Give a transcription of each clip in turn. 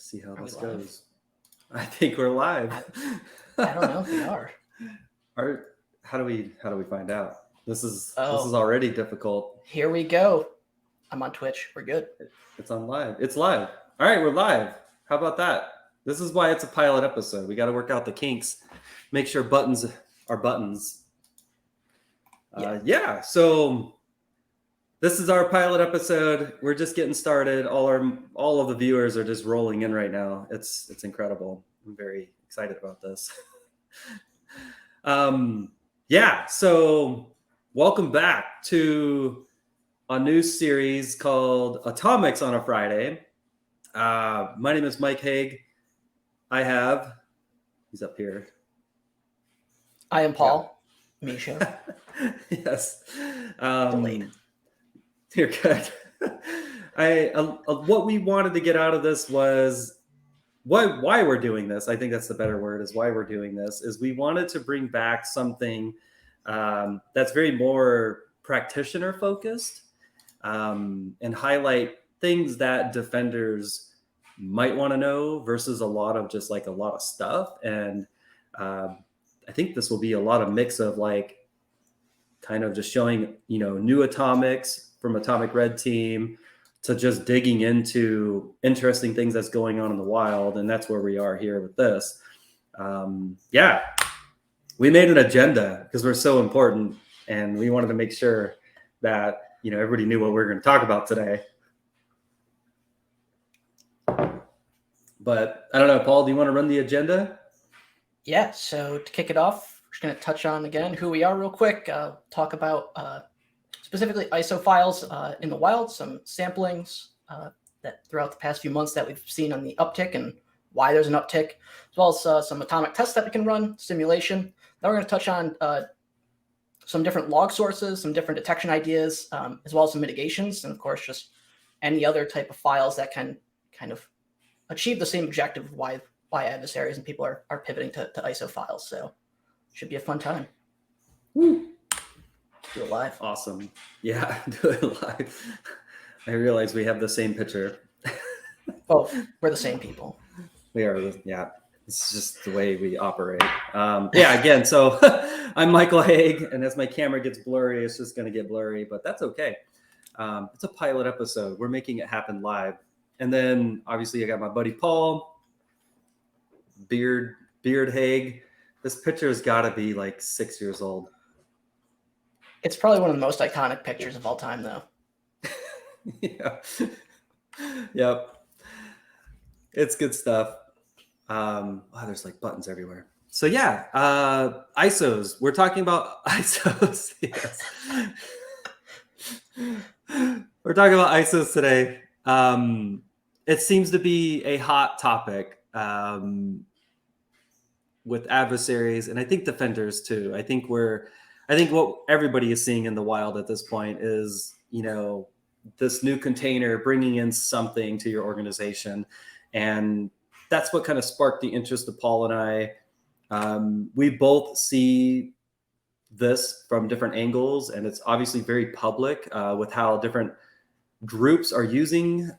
see how Are this we live? goes. I think we're live. I don't know if we are. How do we find out? This is Oh. already difficult. Here we go. I'm on Twitch. We're good. It's on live. It's live. All right, we're live. How about that? This is why it's a pilot episode. We got to work out the kinks, make sure buttons are buttons. Yeah. So this is our pilot episode. We're just getting started. All of the viewers are just rolling in right now. It's incredible. I'm very excited about this. Yeah. So welcome back to a new series called Atomics on a Friday. My name is Mike Haag. He's up here. I am Paul. Yeah. Misha. Yes. Delayed. You're good. What we wanted to get out of this was why we're doing this. I think that's the better word, is why we're doing this, is we wanted to bring back something that's very more practitioner focused, and highlight things that defenders might want to know versus a lot of stuff. And I think this will be a lot of mix of kind of just showing, new atomics from Atomic Red Team to just digging into interesting things that's going on in the wild. And that's where we are here with this. Yeah, we made an agenda because we're so important, and we wanted to make sure that, everybody knew what we were going to talk about today. But I don't know, Paul, do you want to run the agenda? Yeah, so to kick it off, we're just going to touch on again who we are real quick. Talk about specifically ISO files in the wild, some samplings that throughout the past few months that we've seen on the uptick and why there's an uptick, as well as some atomic tests that we can run, simulation. Then we're going to touch on some different log sources, some different detection ideas, as well as some mitigations, and of course, just any other type of files that can kind of achieve the same objective of why adversaries and people are pivoting to ISO files. So should be a fun time. Woo. Do it live. Awesome. Yeah, do it live. I realize we have the same picture. Oh, we're the same people. We are, yeah. It's just the way we operate. Yeah, again, so I'm Michael Haag, and as my camera gets blurry, it's just going to get blurry, but that's okay. It's a pilot episode. We're making it happen live. And then, obviously, I got my buddy Paul, Beard Haag. This picture has got to be 6 years old. It's probably one of the most iconic pictures of all time, though. Yeah. Yep. It's good stuff. There's buttons everywhere. So yeah, ISOs. We're talking about ISOs. Yes. We're talking about ISOs today. It seems to be a hot topic with adversaries, and I think defenders too. I think what everybody is seeing in the wild at this point is, this new container bringing in something to your organization. And that's what kind of sparked the interest of Paul and I. We both see this from different angles, and it's obviously very public with how different groups are using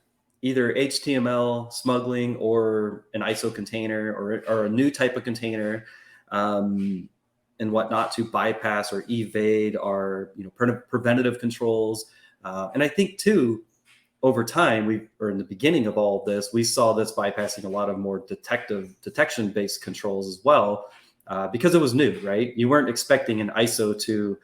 either HTML smuggling or an ISO container or a new type of container and whatnot to bypass or evade our preventative controls. And I think too, over time, or in the beginning of all of this, we saw this bypassing a lot of more detection-based controls as well, because it was new, right? You weren't expecting an ISO to,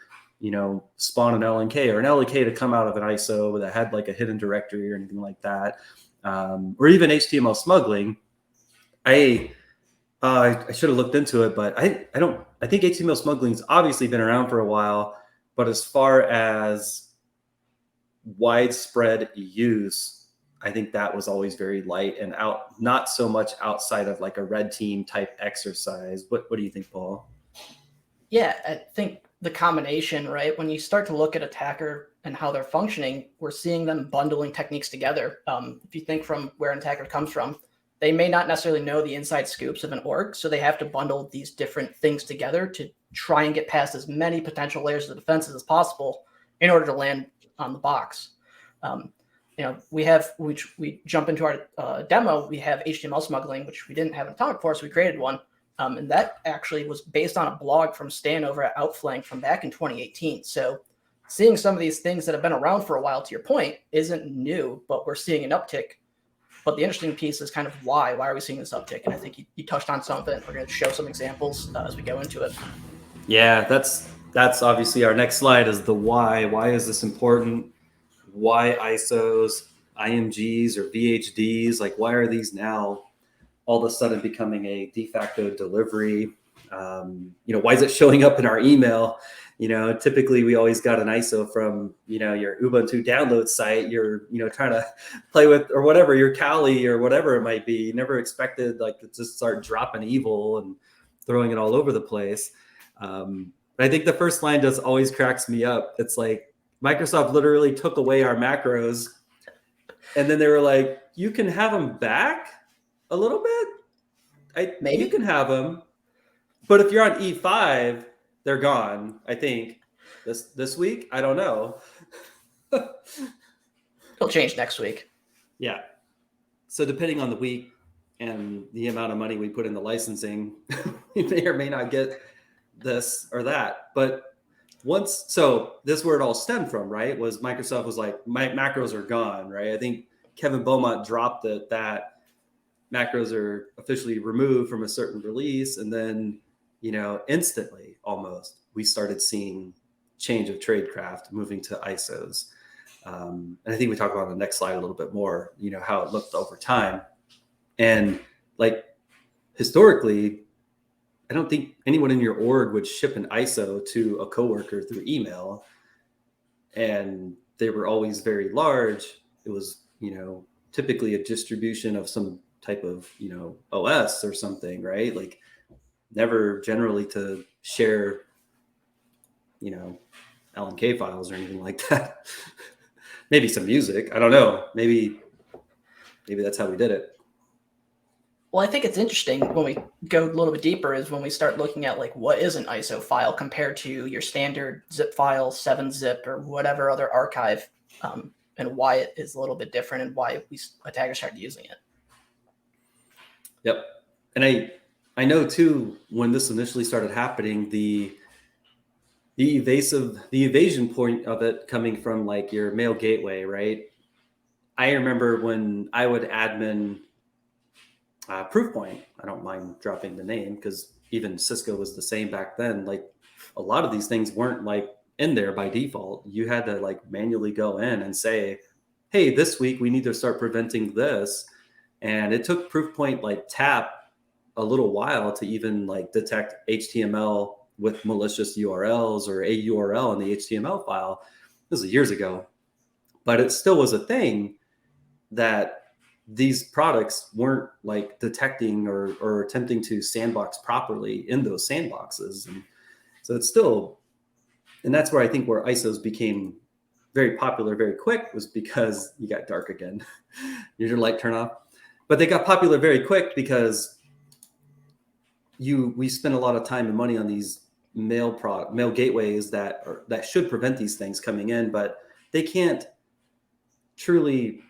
spawn an LNK or an LNK to come out of an ISO that had a hidden directory or anything like that, or even HTML smuggling. I should have looked into it, but I think HTML smuggling's obviously been around for a while, but as far as widespread use, I think that was always very light and not so much outside of a red team type exercise. What do you think, Paul? Yeah, I think the combination, right? When you start to look at attacker and how they're functioning, we're seeing them bundling techniques together. If you think from where an attacker comes from, they may not necessarily know the inside scoops of an org, so they have to bundle these different things together to try and get past as many potential layers of defenses as possible in order to land on the box. which we jump into our demo, we have HTML smuggling, which we didn't have an atomic for, so we created one. And that actually was based on a blog from Stan over at Outflank from back in 2018. So seeing some of these things that have been around for a while, to your point, isn't new, but we're seeing an uptick. But the interesting piece is kind of why are we seeing this uptick? And I think you touched on some of it. We're going to show some examples as we go into it. Yeah, that's obviously our next slide is the why. Why is this important? Why ISOs, IMGs, or VHDs? Like, why are these now all of a sudden becoming a de facto delivery? Why is it showing up in our email? Typically we always got an ISO from, your Ubuntu download site, you're, trying to play with, or whatever, your Kali or whatever it might be. You never expected like to just start dropping evil and throwing it all over the place. But I think the first line just always cracks me up. It's like Microsoft literally took away our macros, and then they were like, you can have them back a little bit. Maybe you can have them, but if you're on E5, they're gone. I think this week. I don't know. It'll change next week. Yeah. So depending on the week and the amount of money we put in the licensing, we may or may not get this or that. But so this is where it all stemmed from, right? Was Microsoft was like, my macros are gone, right? I think Kevin Beaumont dropped it that macros are officially removed from a certain release, and then instantly almost we started seeing change of tradecraft moving to ISOs. And I think we talk about on the next slide a little bit more, how it looked over time. And like historically, I don't think anyone in your org would ship an ISO to a coworker through email. And they were always very large. It was, typically a distribution of some type of, OS or something, right? Like never generally to share, LNK files or anything like that. Maybe some music. I don't know. Maybe that's how we did it. Well, I think it's interesting when we go a little bit deeper is when we start looking at like what is an ISO file compared to your standard zip file, 7-zip, or whatever other archive, and why it is a little bit different and why attackers started using it. Yep. And I know too, when this initially started happening, the evasion point of it coming from like your mail gateway, right? I remember when I would admin Proofpoint, I don't mind dropping the name because even Cisco was the same back then. Like a lot of these things weren't like in there by default. You had to like manually go in and say, hey, this week we need to start preventing this. And it took Proofpoint like tap a little while to even like detect HTML with malicious URLs or a URL in the HTML file. This was years ago, but it still was a thing that these products weren't like detecting or attempting to sandbox properly in those sandboxes. And so it's still, and that's where I think where ISOs became very popular very quick was because you got dark again. Did your light turn off? But they got popular very quick because we spent a lot of time and money on these mail gateways that should prevent these things coming in, but they can't truly.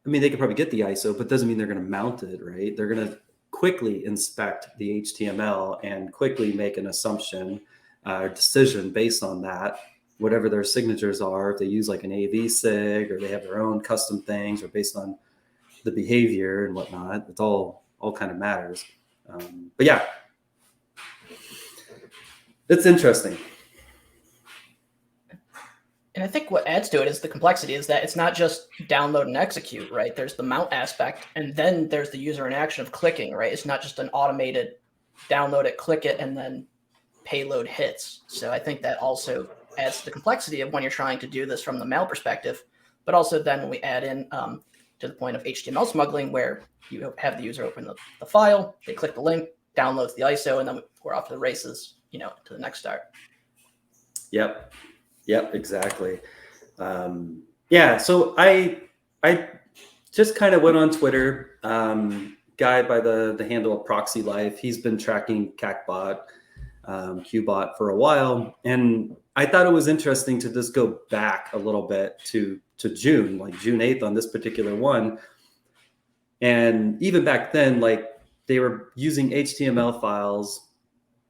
I mean, they could probably get the ISO, but doesn't mean they're going to mount it, right? They're going to quickly inspect the HTML and quickly make an assumption or decision based on that, whatever their signatures are. If they use like an AV sig or they have their own custom things or based on the behavior and whatnot, it's all kind of matters. But yeah, it's interesting. And I think what adds to it is the complexity is that it's not just download and execute, right? There's the mount aspect, and then there's the user interaction of clicking, right? It's not just an automated download it, click it, and then payload hits. So I think that also adds to the complexity of when you're trying to do this from the mail perspective, but also then when we add in to the point of HTML smuggling, where you have the user open the file, they click the link, downloads the ISO, and then we're off to the races, to the next start. Yep, exactly. Yeah, so I just kind of went on Twitter. Guy by the handle of Proxy Life, he's been tracking CACbot, QBot for a while, and I thought it was interesting to just go back a little bit to June, like June 8th on this particular one. And even back then, like they were using HTML files,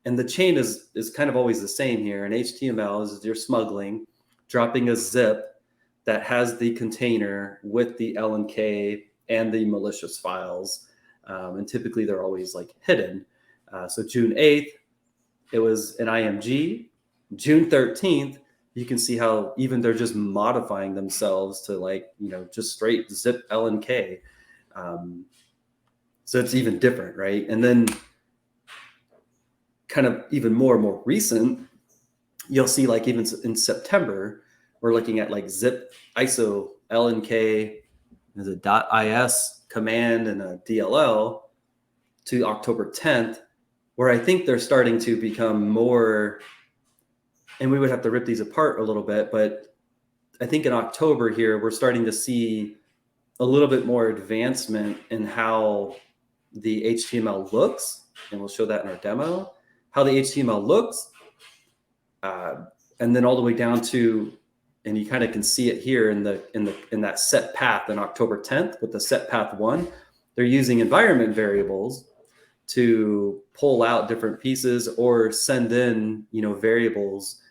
and the chain is kind of always the same here. And HTML is your smuggling, dropping a zip that has the container with the L&K and the malicious files. And typically they're always like hidden. So June 8th, it was an IMG. June 13th, you can see how even they're just modifying themselves to like, just straight zip L&K. So it's even different, right? And then kind of even more recent, you'll see like even in September, we're looking at like zip ISO L&K, there's a .is command and a DLL to October 10th, where I think they're starting to become more, and we would have to rip these apart a little bit, but I think in October here, we're starting to see a little bit more advancement in how the HTML looks, and we'll show that in our demo, how the HTML looks, and then all the way down to, and you kind of can see it here in that set path in October 10th with the set path 1. They're using environment variables to pull out different pieces or send in variables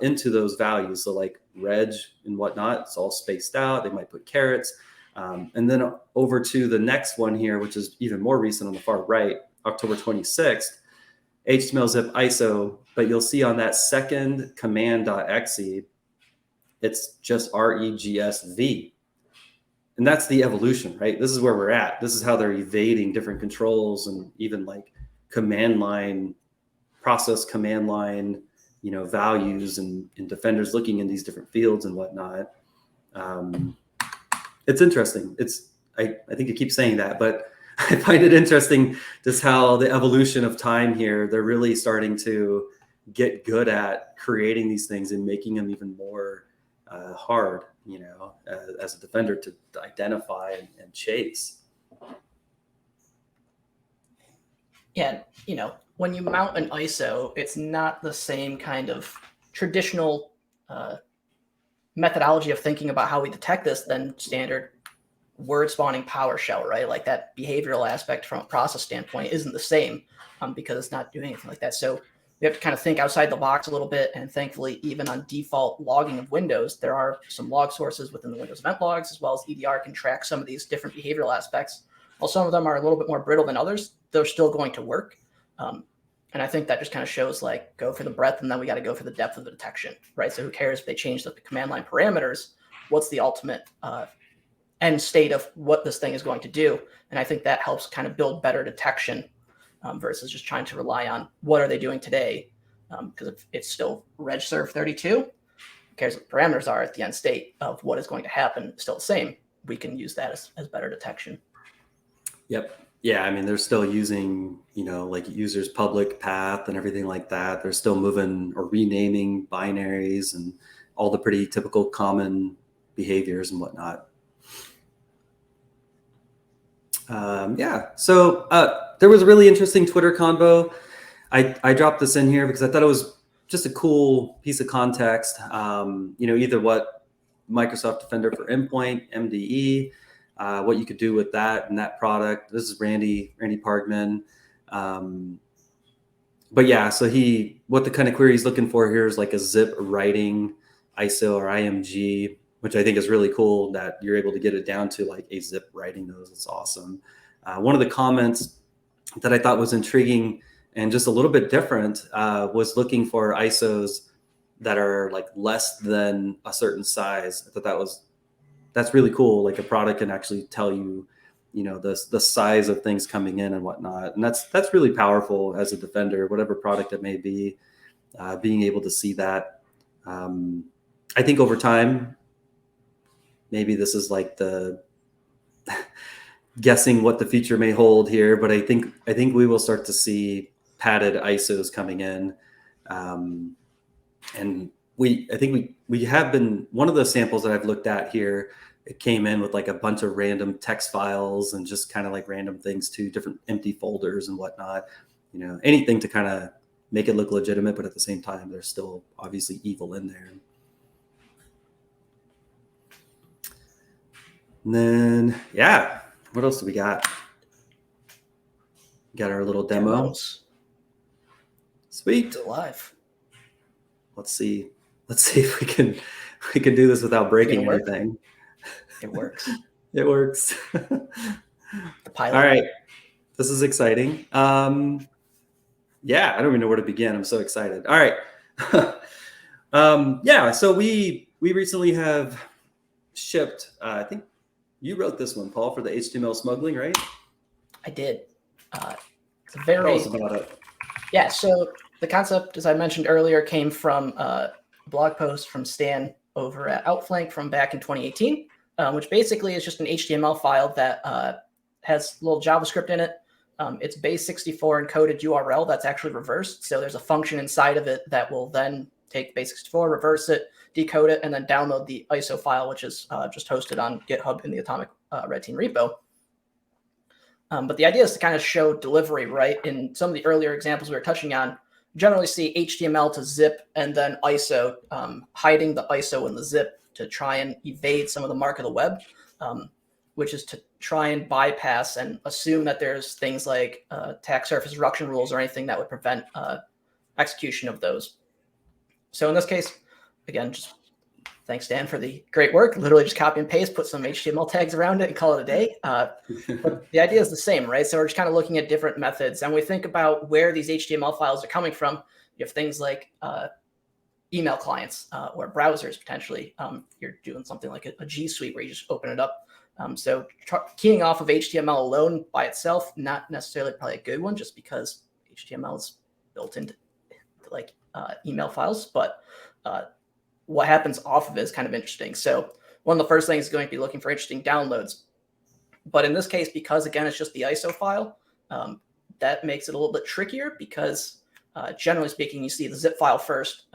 into those values. So like reg and whatnot, it's all spaced out. They might put carets. And then over to the next one here, which is even more recent on the far right, October 26th, HTML zip ISO, but you'll see on that second command.exe, it's just regsv. And that's the evolution, right? This is where we're at. This is how they're evading different controls and even like command line, process command line, values and defenders looking in these different fields and whatnot. It's interesting. I think I keep saying that, but I find it interesting just how the evolution of time here, they're really starting to get good at creating these things and making them even more hard, as a defender to identify and chase. Yeah, when you mount an ISO, it's not the same kind of traditional methodology of thinking about how we detect this than standard word spawning PowerShell, right? Like that behavioral aspect from a process standpoint isn't the same because it's not doing anything like that. So we have to kind of think outside the box a little bit. And thankfully, even on default logging of Windows, there are some log sources within the Windows event logs, as well as EDR can track some of these different behavioral aspects. While some of them are a little bit more brittle than others, they're still going to work. And I think that just kind of shows like go for the breadth and then we got to go for the depth of the detection, right? So who cares if they change the command line parameters? What's the ultimate end state of what this thing is going to do? And I think that helps kind of build better detection versus just trying to rely on what are they doing today? Because if it's still regserve 32, who cares what the parameters are at the end state of what is going to happen, still the same. We can use that as better detection. Yep. Yeah, I mean, they're still using, like users public path and everything like that. They're still moving or renaming binaries and all the pretty typical common behaviors and whatnot. So there was a really interesting Twitter convo. I dropped this in here because I thought it was just a cool piece of context. Either what Microsoft Defender for Endpoint, MDE, what you could do with that and that product. This is Randy Pargman. But yeah, so what the kind of query he's looking for here is like a zip writing ISO or IMG, which I think is really cool that you're able to get it down to like a zip writing those. It's awesome. One of the comments that I thought was intriguing and just a little bit different was looking for ISOs that are like less than a certain size. I thought that's really cool. Like a product can actually tell you, the size of things coming in and whatnot. And that's really powerful as a defender, whatever product it may be, being able to see that. I think over time, maybe this is like the guessing what the future may hold here, but I think we will start to see padded ISOs coming in. And I think we have been, one of the samples that I've looked at here, it came in with like a bunch of random text files and just kind of like random things to different empty folders and whatnot, anything to kind of make it look legitimate, but at the same time, there's still obviously evil in there. And then, yeah, what else do we got? Got our little demo. Demos. Sweet. It's alive. Let's see if we can do this without breaking anything. It works. It works. The pilot. All right. This is exciting. Yeah, I don't even know where to begin. I'm so excited. All right. Yeah, so we recently have shipped, I think you wrote this one, Paul, for the HTML smuggling, right? I did. It's a very... Tell us about it. Yeah, so the concept, as I mentioned earlier, came from a blog post from Stan over at Outflank from back in 2018, which basically is just an HTML file that has a little JavaScript in it. It's base64 encoded URL that's actually reversed. So there's a function inside of it that will then take base64, reverse it, decode it, and then download the ISO file, which is just hosted on GitHub in the Atomic Red Team repo. But the idea is to kind of show delivery, right? In some of the earlier examples we were touching on, generally see HTML to zip and then ISO, hiding the ISO in the zip to try and evade some of the mark of the web, which is to try and bypass and assume that there's things like attack surface reduction rules or anything that would prevent execution of those. So in this case, again, just thanks, Dan, for the great work. Literally just copy and paste, put some HTML tags around it and call it a day. But the idea is the same, right? So we're just kind of looking at different methods. And we think about where these HTML files are coming from. You have things like email clients or browsers, potentially. You're doing something like a G Suite where you just open it up. So keying off of HTML alone by itself, not necessarily probably a good one, just because HTML is built into like email files. But what happens off of it is kind of interesting. So one of the first things is going to be looking for interesting downloads. But in this case, because again, it's just the ISO file, that makes it a little bit trickier because generally speaking, you see the zip file first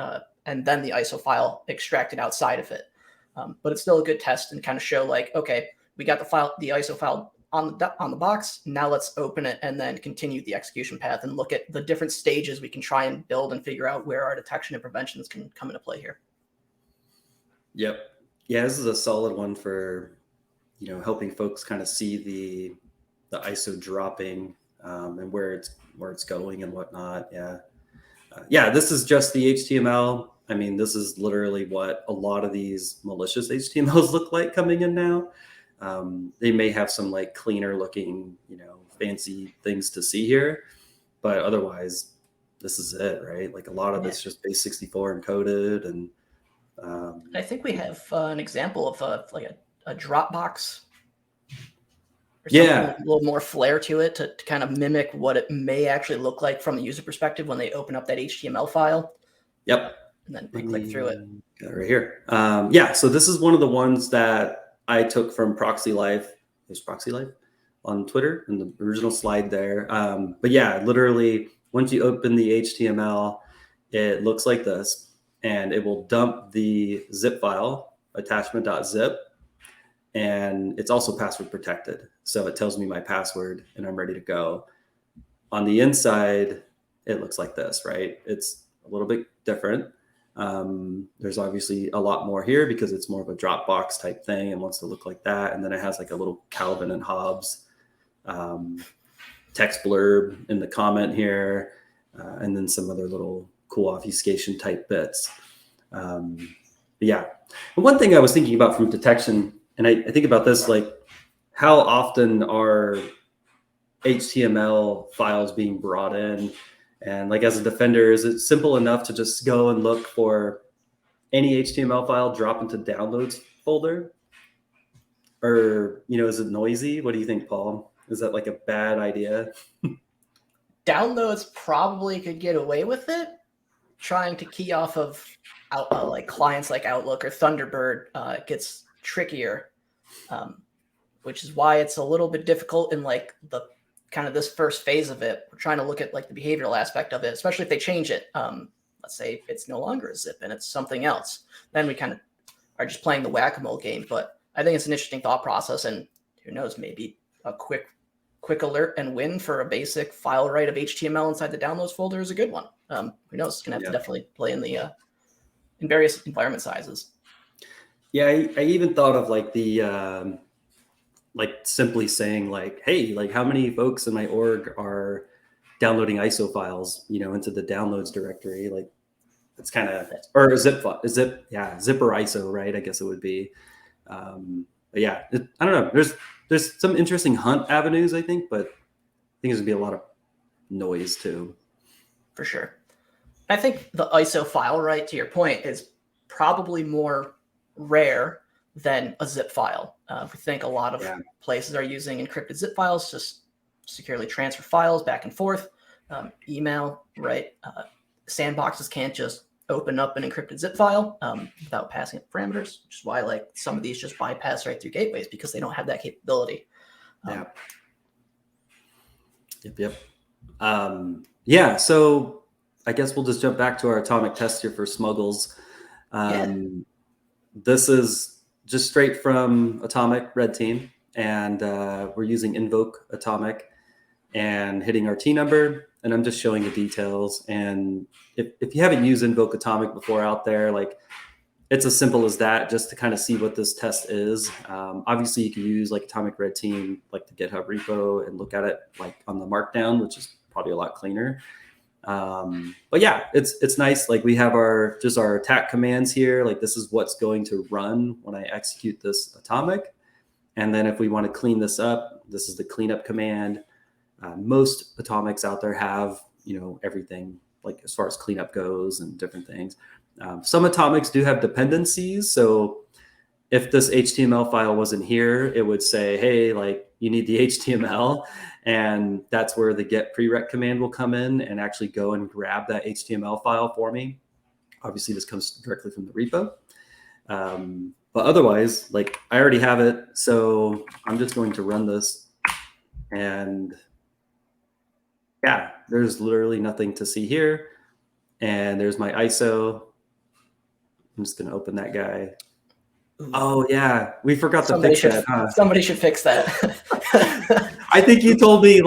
and then the ISO file extracted outside of it. But it's still a good test and kind of show like, okay, we got the ISO file on the box. Now let's open it and then continue the execution path and look at the different stages we can try and build and figure out where our detection and preventions can come into play here. Yep. Yeah, this is a solid one for, helping folks kind of see the ISO dropping and where it's going and whatnot. Yeah. Yeah, this is just the HTML. I mean, this is literally what a lot of these malicious HTMLs look like coming in now. They may have some like cleaner looking, fancy things to see here, but otherwise this is it, right? Like a lot of it's just base64 encoded. And I think we have an example of like a Dropbox or something a little more flair to it to kind of mimic what it may actually look like from the user perspective when they open up that HTML file. Yep. And then click through it. Got it right here. Yeah, so this is one of the ones that I took from Proxy Life. There's Proxy Life on Twitter in the original slide there. But yeah, literally, once you open the HTML, it looks like this, and it will dump the zip file, attachment.zip, and it's also password protected. So it tells me my password, and I'm ready to go. On the inside, it looks like this, right? It's a little bit different. There's obviously a lot more here because it's more of a Dropbox type thing and wants to look like that. And then it has like a little Calvin and Hobbes text blurb in the comment here, and then some other little cool obfuscation type bits. Yeah. And one thing I was thinking about from detection, and I think about this, like how often are HTML files being brought in? And like as a defender, is it simple enough to just go and look for any HTML file, drop into downloads folder? Or, is it noisy? What do you think, Paul? Is that like a bad idea? Downloads probably could get away with it. Trying to key off of like clients like Outlook or Thunderbird gets trickier, which is why it's a little bit difficult in like the kind of this first phase of it. We're trying to look at like the behavioral aspect of it, especially if they change it. Let's say it's no longer a zip and it's something else. Then we kind of are just playing the whack-a-mole game. But I think it's an interesting thought process, and who knows, maybe a quick alert and win for a basic file write of HTML inside the downloads folder is a good one. Who knows? It's gonna have Yeah. to definitely play in the in various environment sizes. Yeah, I even thought of like the like simply saying like, hey, like how many folks in my org are downloading ISO files, into the downloads directory. Like it's kind of, or a zipper ISO, right? I guess it would be. But yeah, I don't know. There's some interesting hunt avenues, I think, but I think there's gonna be a lot of noise too. For sure. I think the ISO file, right, to your point, is probably more rare than a zip file. We think a lot of places are using encrypted zip files, just securely transfer files back and forth. Email, right? Sandboxes can't just open up an encrypted zip file without passing it parameters, which is why like some of these just bypass right through gateways because they don't have that capability. Yep. Yeah. So I guess we'll just jump back to our atomic test here for smuggles. This is just straight from Atomic Red Team, and we're using invoke atomic and hitting our T number, and I'm just showing the details. And if you haven't used invoke atomic before out there, like it's as simple as that, just to kind of see what this test is. Obviously you can use like Atomic Red Team, like the GitHub repo, and look at it like on the markdown, which is probably a lot cleaner. But yeah, it's nice. Like we have our attack commands here. Like this is what's going to run when I execute this atomic. And then if we want to clean this up, this is the cleanup command. Most atomics out there have, everything like as far as cleanup goes and different things. Some atomics do have dependencies. So if this HTML file wasn't here, it would say, hey, like you need the HTML. And that's where the get prereq command will come in and actually go and grab that HTML file for me. Obviously, this comes directly from the repo. But otherwise, like I already have it. So I'm just going to run this. And yeah, there's literally nothing to see here. And there's my ISO. I'm just going to open that guy. Oh yeah, we forgot to fix that. Huh? Somebody should fix that. I think you told me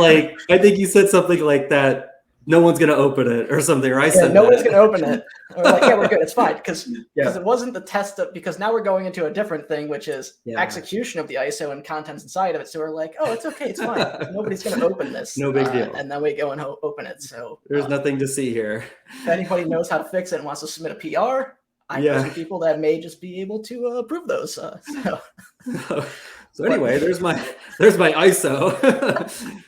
I think you said something like that. No one's gonna open it or something. Or I said no one's gonna open it. We're like, yeah, we're good. It's fine because it wasn't the test of, because now we're going into a different thing, which is execution of the ISO and contents inside of it. So we're like, oh, it's okay, it's fine. Nobody's gonna open this. No big deal. And then we go and open it. So there's nothing to see here. If anybody knows how to fix it and wants to submit a PR, I know some people that may just be able to approve those. So anyway, there's my ISO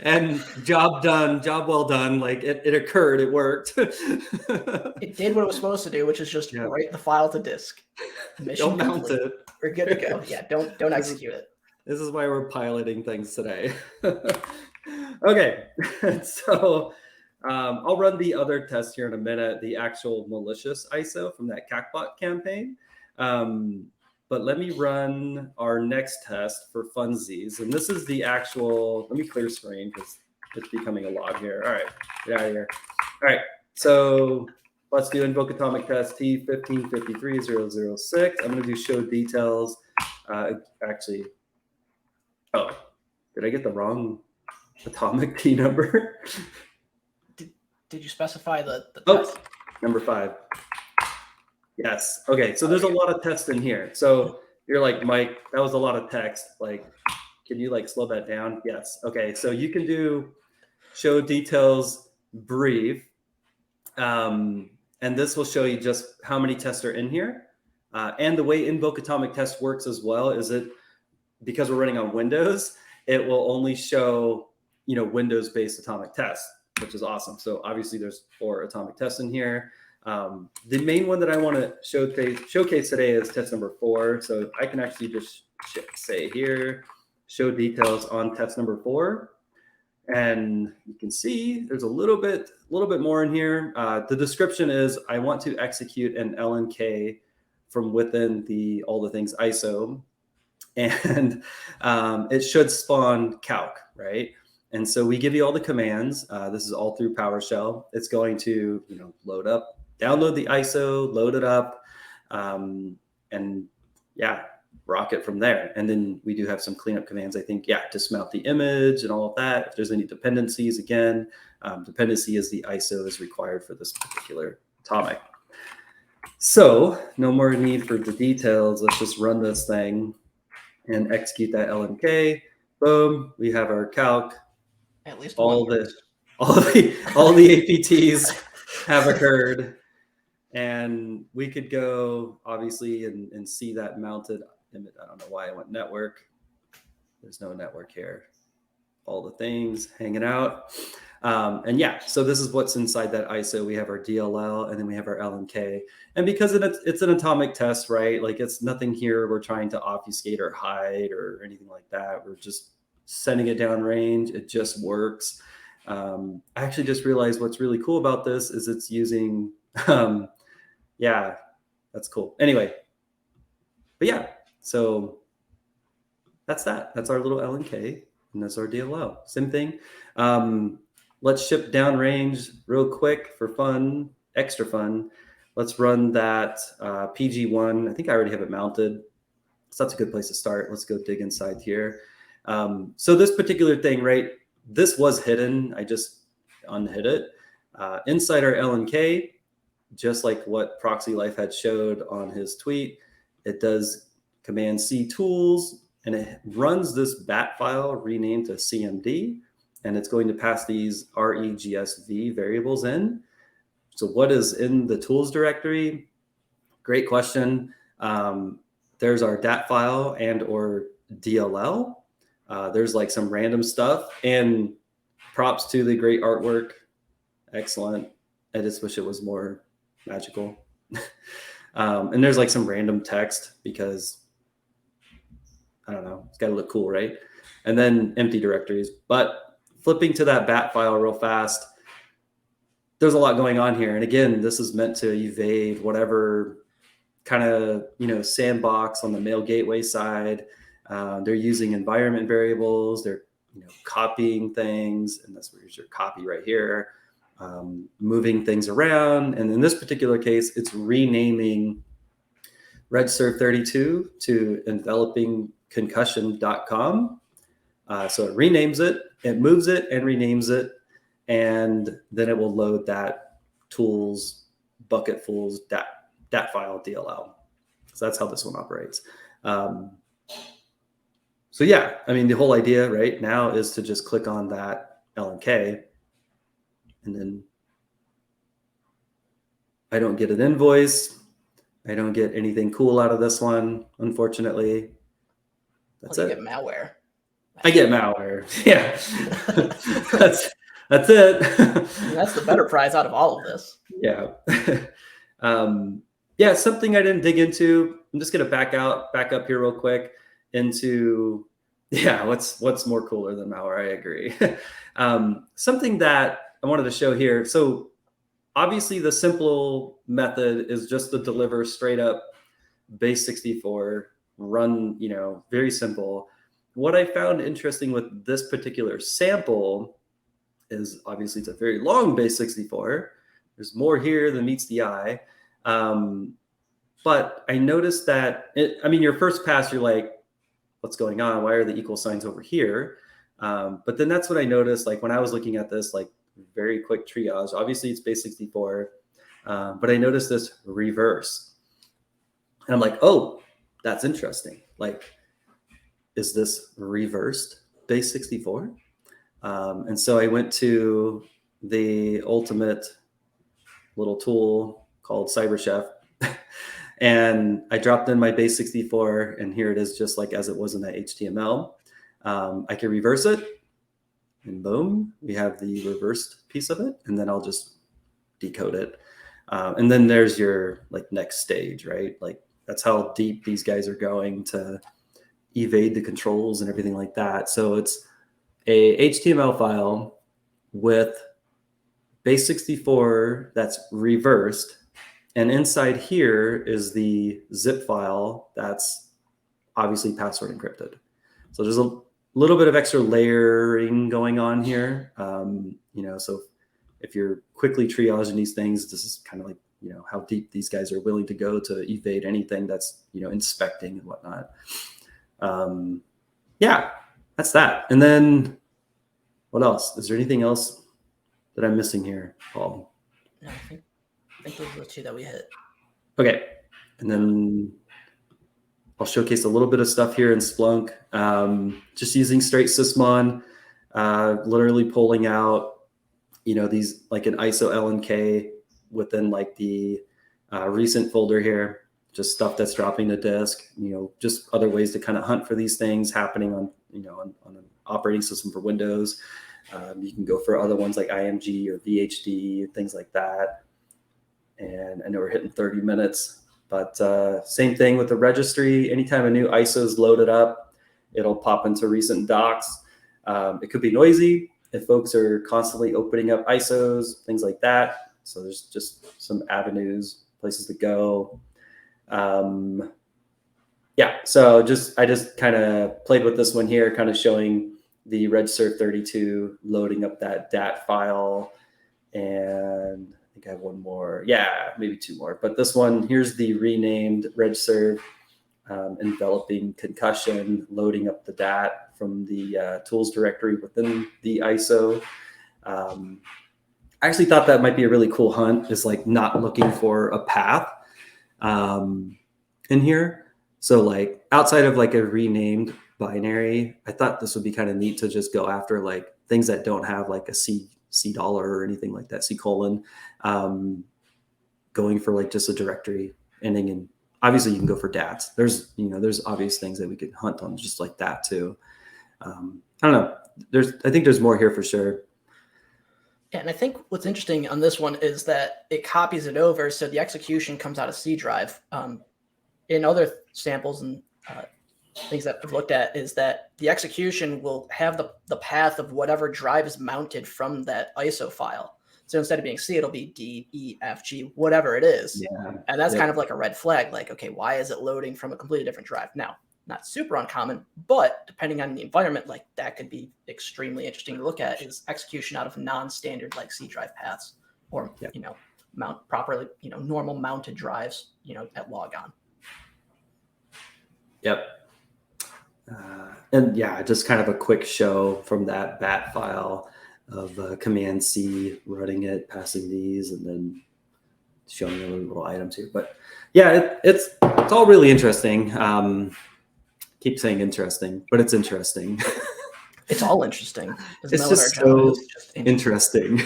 and job done, job well done. Like it occurred, it worked. It did what it was supposed to do, which is just write the file to disk. Mission don't mount it. We're good to go. Yeah, don't execute it. This is why we're piloting things today. Okay, so I'll run the other test here in a minute, the actual malicious ISO from that CACBot campaign. But let me run our next test for funsies. And this is the actual, let me clear screen because it's becoming a lot here. All right, get out of here. All right, so let's do invoke atomic test T1553006. I'm gonna do show details. Actually, oh, did I get the wrong atomic key number? Did you specify the test? Number 5. Yes. Okay. So there's a lot of text in here. So you're like, Mike, that was a lot of text. Like, can you like slow that down? Yes. Okay. So you can do show details brief. And this will show you just how many tests are in here. And the way invoke atomic test works as well is because we're running on Windows, it will only show, Windows-based atomic tests, which is awesome. So obviously there's 4 atomic tests in here. The main one that I want to showcase today is test number 4. So I can actually just say here, show details on test number 4. And you can see there's a little bit more in here. The description is I want to execute an LNK from within all the things ISO, and it should spawn calc, right? And so we give you all the commands. This is all through PowerShell. It's going to load up, download the ISO, load it up, and rock it from there. And then we do have some cleanup commands, I think, to dismount the image and all of that. If there's any dependencies, again, Dependency is the ISO is required for this particular atomic. So no more need for the details. Let's just run this thing and execute that LNK. Boom, we have our calc. At least all one the APTs have occurred, and we could go obviously and see that mounted. I don't know why I went network. There's no network here. All the things hanging out. And yeah, so this is what's inside that ISO. We have our DLL, and then we have our LNK. And because it's an atomic test, right? Like it's nothing here we're trying to obfuscate or hide or anything like that. We're just sending it downrange. It just works. I actually just realized what's really cool about this is it's using, yeah, that's cool. Anyway, but yeah, so that's that. That's our little LNK, and that's our DLL. Same thing. Let's ship downrange real quick for fun, extra fun. Let's run that PG1. I think I already have it mounted. So that's a good place to start. Let's go dig inside here. So this particular thing, right, this was hidden. I just unhid it. Inside our LNK, just like what Proxy Life had showed on his tweet, it does Command C tools, and it runs this bat file renamed to CMD, and it's going to pass these regsv variables in. So what is in the tools directory? Great question. There's our DAT file and or DLL. There's like some random stuff, and props to the great artwork. Excellent. I just wish it was more magical. And there's like some random text because I don't know, it's got to look cool, right? And then empty directories. But flipping to that bat file real fast, there's a lot going on here. And again, this is meant to evade whatever kind of, sandbox on the mail gateway side. They're using environment variables. They're, copying things, and that's where your copy right here, moving things around. And in this particular case, it's renaming RegServe32 to envelopingconcussion.com. So it renames it, it moves it and renames it, and then it will load that tools bucketfuls dat file DLL. So that's how this one operates. So yeah, I mean, the whole idea right now is to just click on that LNK, and then I don't get an invoice. I don't get anything cool out of this one, unfortunately. That's well, it. You get malware. I get malware. Yeah. that's it. That's the better prize out of all of this. Yeah. Yeah, something I didn't dig into. I'm just gonna back up here real quick into what's more cooler than malware. I agree. Something that I wanted to show here. So obviously the simple method is just to deliver straight up base 64 run, very simple. What I found interesting with this particular sample is obviously it's a very long base 64. There's more here than meets the eye. But I noticed that, your first pass, you're like, what's going on? Why are the equal signs over here? But then that's what I noticed, like when I was looking at this, like very quick triage, obviously it's base 64, but I noticed this reverse. And I'm like, oh, that's interesting. Like, is this reversed base 64? And so I went to the ultimate little tool called CyberChef, and I dropped in my base 64, and here it is just like as it was in that HTML. I can reverse it, and boom, we have the reversed piece of it, and then I'll just decode it. And then there's your next stage, right? Like that's how deep these guys are going to evade the controls and everything like that. So it's a HTML file with base 64 that's reversed. And inside here is the zip file that's obviously password encrypted. So there's a little bit of extra layering going on here. So if you're quickly triaging these things, this is kind of like, how deep these guys are willing to go to evade anything that's, inspecting and whatnot. Yeah, that's that. And then what else? Is there anything else that I'm missing here, Paul? No, I think those are the two that we hit. Okay, and then I'll showcase a little bit of stuff here in Splunk, just using straight sysmon, literally pulling out, these like an ISO LNK within like the recent folder here, just stuff that's dropping to disk, just other ways to kind of hunt for these things happening on an operating system for Windows. You can go for other ones like IMG or VHD, things like that. And I know we're hitting 30 minutes, but same thing with the registry. Anytime a new ISO is loaded up, it'll pop into recent docs. It could be noisy if folks are constantly opening up ISOs, things like that. So there's just some avenues, places to go. So I just kind of played with this one here, kind of showing the regsurf32 loading up that DAT file. And I think I have one more. Yeah, maybe two more. But this one, here's the renamed regsurf enveloping concussion, loading up the DAT from the tools directory within the ISO. I actually thought that might be a really cool hunt, is like not looking for a path in here. So like outside of like a renamed binary, I thought this would be kind of neat to just go after like things that don't have like a C dollar or anything like that, C colon, going for like just a directory ending in. Obviously you can go for DATs. There's obvious things that we could hunt on just like that too. I don't know. I think there's more here for sure. Yeah, and I think what's interesting on this one is that it copies it over, so the execution comes out of C drive. In other samples and things that I've looked at is that the execution will have the path of whatever drive is mounted from that ISO file. So instead of being C, it'll be D, E, F, G, whatever it is. Yeah. And that's kind of like a red flag. Like, okay, why is it loading from a completely different drive? Now, not super uncommon, but depending on the environment, like that could be extremely interesting to look at, is execution out of non-standard like C drive paths or, mount properly, normal mounted drives, at logon. Yep. And yeah, just kind of a quick show from that bat file of Command C running it, passing these, and then showing the little items here. But yeah, it's all really interesting. Keep saying interesting, but it's interesting. It's all interesting. It's just so interesting.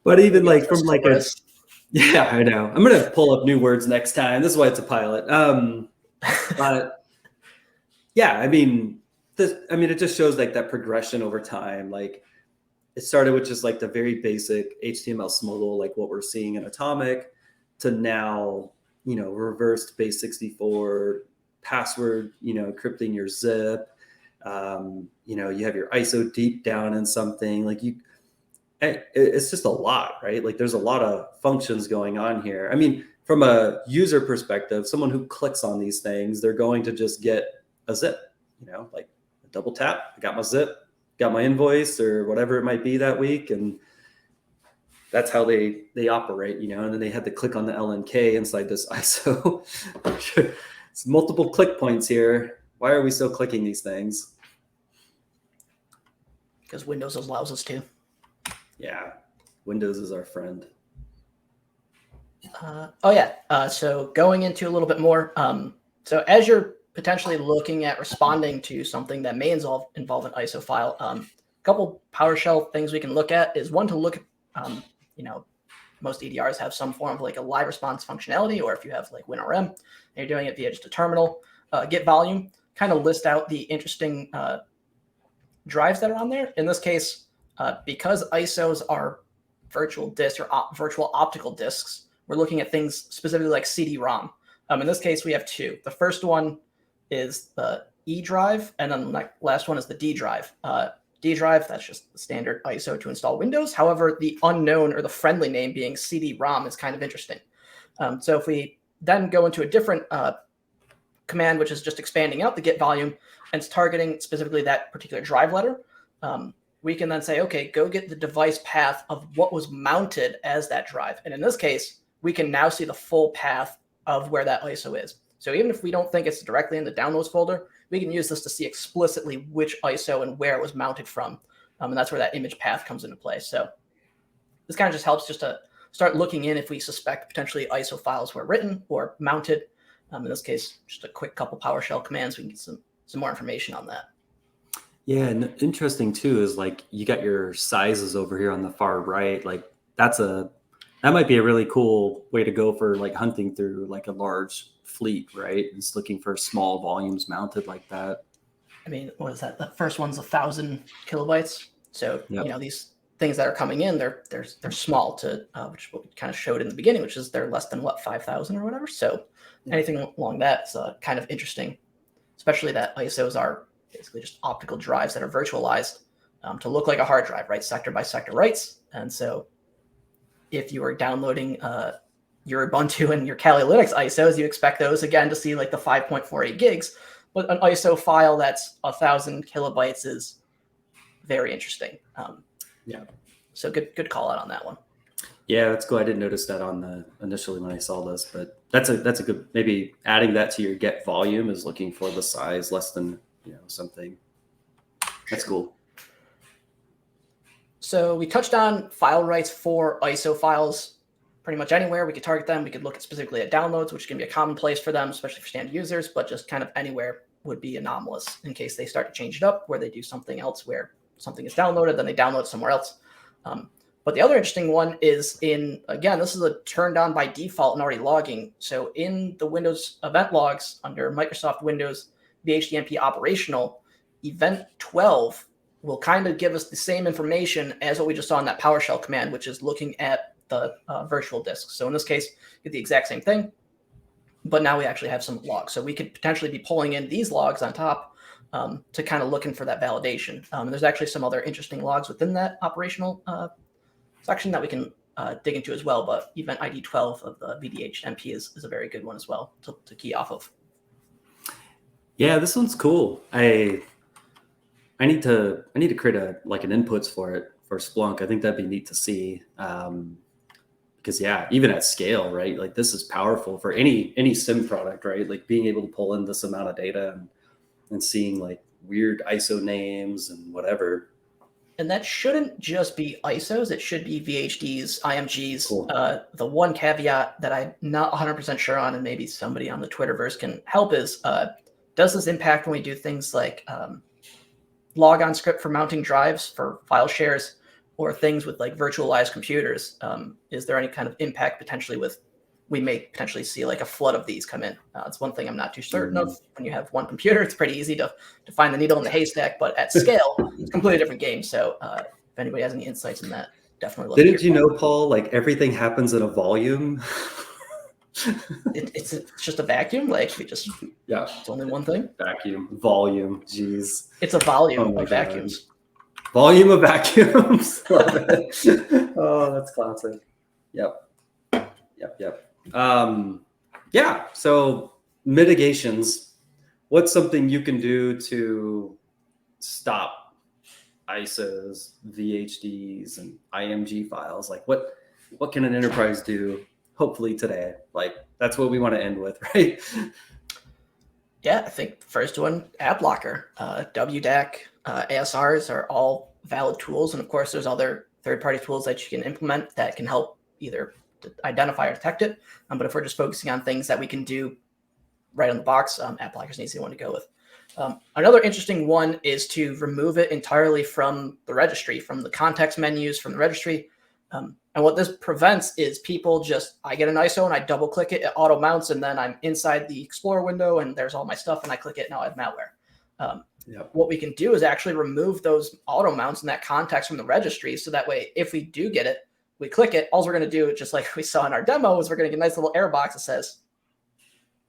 But even like from like a, yeah, I know. I'm going to pull up new words next time. This is why it's a pilot. But yeah, I mean, it just shows like that progression over time. Like it started with just like the very basic HTML smuggle, like what we're seeing in Atomic, to now, reversed base 64 password, encrypting your zip. You have your ISO deep down in something like it's just a lot, right? Like there's a lot of functions going on here. I mean, from a user perspective, someone who clicks on these things, they're going to just get a zip, like a double tap, I got my zip, got my invoice or whatever it might be that week. And that's how they operate, and then they had to click on the LNK inside this ISO. It's multiple click points here. Why are we still clicking these things? Because Windows allows us to. Yeah, Windows is our friend. So going into a little bit more. So as you're potentially looking at responding to something that may involve an ISO file, a couple PowerShell things we can look at is one to look at, most EDRs have some form of like a live response functionality, or if you have like WinRM and you're doing it via just a terminal, get volume, kind of list out the interesting drives that are on there. In this case, because ISOs are virtual disks or virtual optical disks, we're looking at things specifically like CD-ROM. In this case, we have two. The first one is the E drive, and then the last one is the D drive. D drive, that's just the standard ISO to install Windows. However, the unknown or the friendly name being CD-ROM is kind of interesting. So if we then go into a different command, which is just expanding out the get volume, and it's targeting specifically that particular drive letter, we can then say, okay, go get the device path of what was mounted as that drive. And in this case, we can now see the full path of where that ISO is. So even if we don't think it's directly in the downloads folder, we can use this to see explicitly which ISO and where it was mounted from. And that's where that image path comes into play. So this kind of just helps just to start looking in if we suspect potentially ISO files were written or mounted. In this case, just a quick couple PowerShell commands, we can get some more information on that. Yeah, and interesting too is like you got your sizes over here on the far right. Like that might be a really cool way to go for like hunting through like a large fleet, right? It's looking for small volumes mounted like that. I mean, what is that? The first one's 1,000 kilobytes. So Yep. these things that are coming in, they're small to which is what we kind of showed in the beginning, which is they're less than 5,000 or whatever. So anything along that is kind of interesting, especially that ISOs are basically just optical drives that are virtualized to look like a hard drive, right? Sector by sector writes. And so if you are downloading your Ubuntu and your Kali Linux ISOs, you expect those again to see like the 5.48 gigs. But an ISO file that's 1,000 kilobytes is very interesting. So good call out on that one. Yeah, that's cool. I didn't notice that on the initially when I saw this, but that's a good, maybe adding that to your get volume is looking for the size less than something. That's cool. So we touched on file writes for ISO files pretty much anywhere. We could target them. We could look at specifically at downloads, which can be a common place for them, especially for standard users, but just kind of anywhere would be anomalous in case they start to change it up where they do something else where something is downloaded, then they download somewhere else. But the other interesting one is again, this is a turned on by default and already logging. So in the Windows event logs under Microsoft Windows VHDMP operational, event 12 will kind of give us the same information as what we just saw in that PowerShell command, which is looking at the virtual disk. So in this case, get the exact same thing, but now we actually have some logs. So we could potentially be pulling in these logs on top to kind of looking for that validation. There's actually some other interesting logs within that operational section that we can dig into as well, but event ID 12 of the VDH-MP is a very good one as well to key off of. Yeah, this one's cool. I need to create an inputs for it for Splunk. I think that'd be neat to see. Because even at scale, right? Like this is powerful for any SIM product, right? Like being able to pull in this amount of data and seeing like weird ISO names and whatever. And that shouldn't just be ISOs. It should be VHDs, IMGs. Cool. The one caveat that I'm not 100% sure on, and maybe somebody on the Twitterverse can help, is does this impact when we do things like logon script for mounting drives for file shares or things with like virtualized computers? Is there any kind of impact potentially we may potentially see like a flood of these come in? It's one thing I'm not too certain of. When you have one computer, it's pretty easy to find the needle in the haystack, but at scale, it's a completely different game. So if anybody has any insights in that, definitely. Didn't you know, Paul, like everything happens in a volume? It's just a vacuum. Like it's only one thing. Vacuum, volume. Jeez. It's a volume of vacuums. Volume of vacuums. Love it. Oh, that's classic. Yep. So mitigations. What's something you can do to stop ISOs, VHDs, and IMG files? Like what can an enterprise do? Hopefully today. Like that's what we want to end with, right? Yeah, I think the first one, app blocker, WDAC, ASRs are all valid tools. And of course, there's other third-party tools that you can implement that can help either identify or detect it. But if we're just focusing on things that we can do right on the box, app blocker is an easy one to go with. Another interesting one is to remove it entirely from the registry, from the context menus, from the registry. And what this prevents is people I get an ISO and I double click it auto mounts, and then I'm inside the Explorer window and there's all my stuff and I click it, now I have malware. What we can do is actually remove those auto mounts and that context from the registry. So that way, if we do get it, we click it, all we're going to do, just like we saw in our demo, is we're going to get a nice little error box that says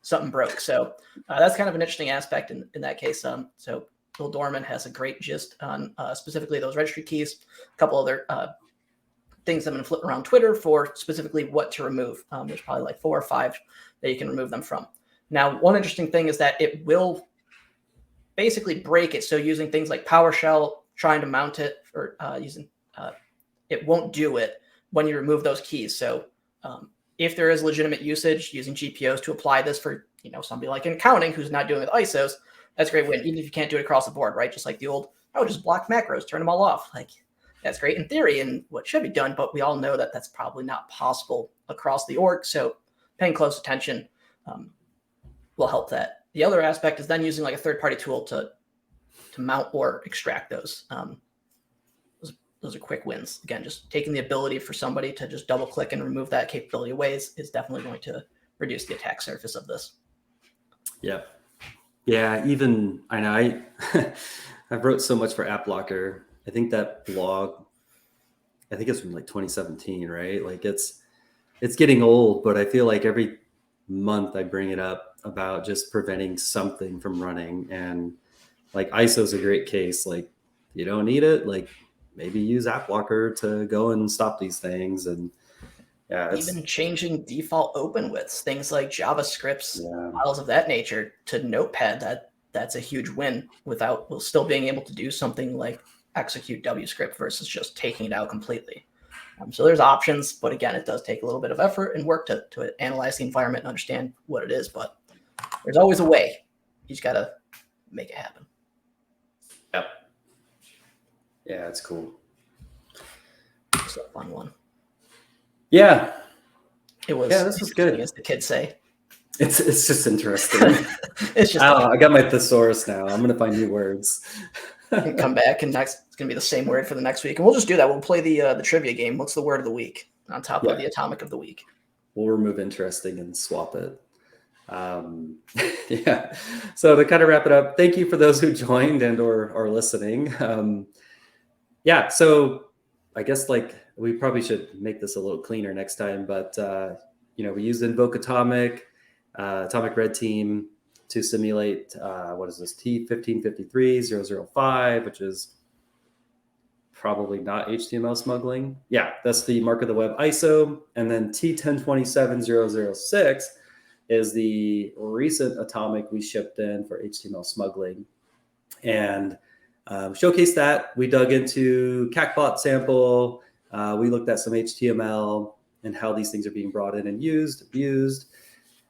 something broke. So that's kind of an interesting aspect in that case. So Bill Dorman has a great gist on specifically those registry keys. A couple other things I'm going to flip around Twitter for specifically what to remove. There's probably like 4 or 5 that you can remove them from. Now, one interesting thing is that it will basically break it. So using things like PowerShell, trying to mount it, or it won't do it when you remove those keys. So if there is legitimate usage using GPOs to apply this for somebody like in accounting who's not doing it with ISOs, That's a great win, even if you can't do it across the board, right? Just like the old, oh, just block macros, turn them all off. Like, that's great in theory and what should be done, but we all know that that's probably not possible across the org. So paying close attention will help that. The other aspect is then using like a third-party tool to mount or extract those. Those are quick wins. Again, just taking the ability for somebody to just double click and remove that capability away is definitely going to reduce the attack surface of this. Yeah. Yeah. Even I know I've wrote so much for App Locker. I think that blog, I think it's from like 2017, right? Like it's getting old, but I feel like every month I bring it up about just preventing something from running. And like ISO is a great case. Like you don't need it. Like maybe use App Locker to go and stop these things. And yeah, even changing default open widths, things like JavaScripts, files of that nature to Notepad, that's a huge win without still being able to do something like execute WScript versus just taking it out completely. So there's options, but again, it does take a little bit of effort and work to analyze the environment and understand what it is, but there's always a way. You just got to make it happen. Yep. Yeah, it's cool. It's a fun one. Yeah. It was. Yeah, this was good. As the kids say. It's just interesting. It's just. I got my thesaurus now. I'm gonna find new words. Come back and it's gonna be the same word for the next week, and we'll just do that. We'll play the trivia game. What's the word of the week on top of the atomic of the week? We'll remove interesting and swap it. Yeah. So to kind of wrap it up, thank you for those who joined and or are listening. Yeah. So I guess like we probably should make this a little cleaner next time, but we used Invoke Atomic Red Team to simulate what is this T1553-005, which is probably not HTML smuggling. Yeah, that's the mark of the web ISO, and then T1027-006 is the recent atomic we shipped in for HTML smuggling, and showcased that. We dug into CACbot sample. We looked at some HTML and how these things are being brought in and used, abused.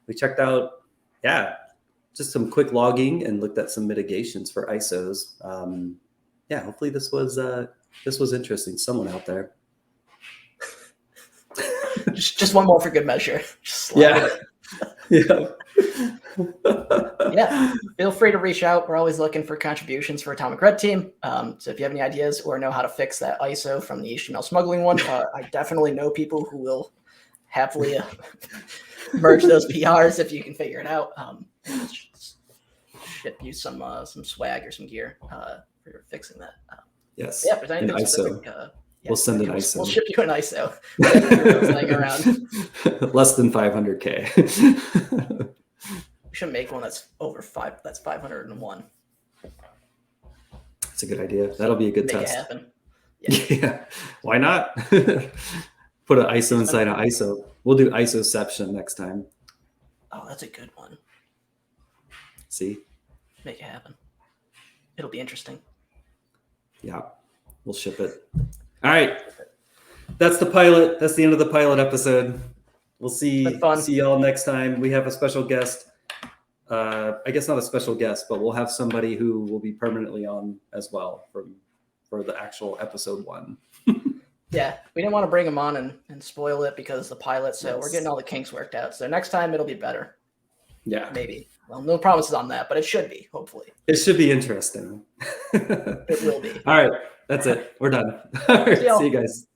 We checked out, just some quick logging and looked at some mitigations for ISOs. Hopefully this was interesting. Someone out there. just one more for good measure. Yeah. Feel free to reach out. We're always looking for contributions for Atomic Red Team. So if you have any ideas or know how to fix that ISO from the HTML smuggling one, I definitely know people who will happily merge those PRs if you can figure it out. Ship you some swag or some gear for fixing that. Yes. Yeah, if there's anything specific, we'll send an ISO. We'll ship you an ISO. Around. Less than 500K. We should make one that's over 5. That's 501. That's a good idea. That'll be a good make test. It happen. Yeah. Why not? Put an ISO inside an ISO. We'll do ISOception next time. Oh, that's a good one. See? Make it happen. It'll be interesting. Yeah. We'll ship it. All right. That's the pilot. That's the end of the pilot episode. We'll see y'all next time. We have a special guest. I guess not a special guest, but we'll have somebody who will be permanently on as well for the actual episode 1. Yeah, we didn't want to bring him on and spoil it because the pilot, so we're getting all the kinks worked out. So next time it'll be better. Yeah. Maybe. Well, no promises on that, but it should be, hopefully. It should be interesting. It will be. All right. That's it. We're done. All right, see you guys.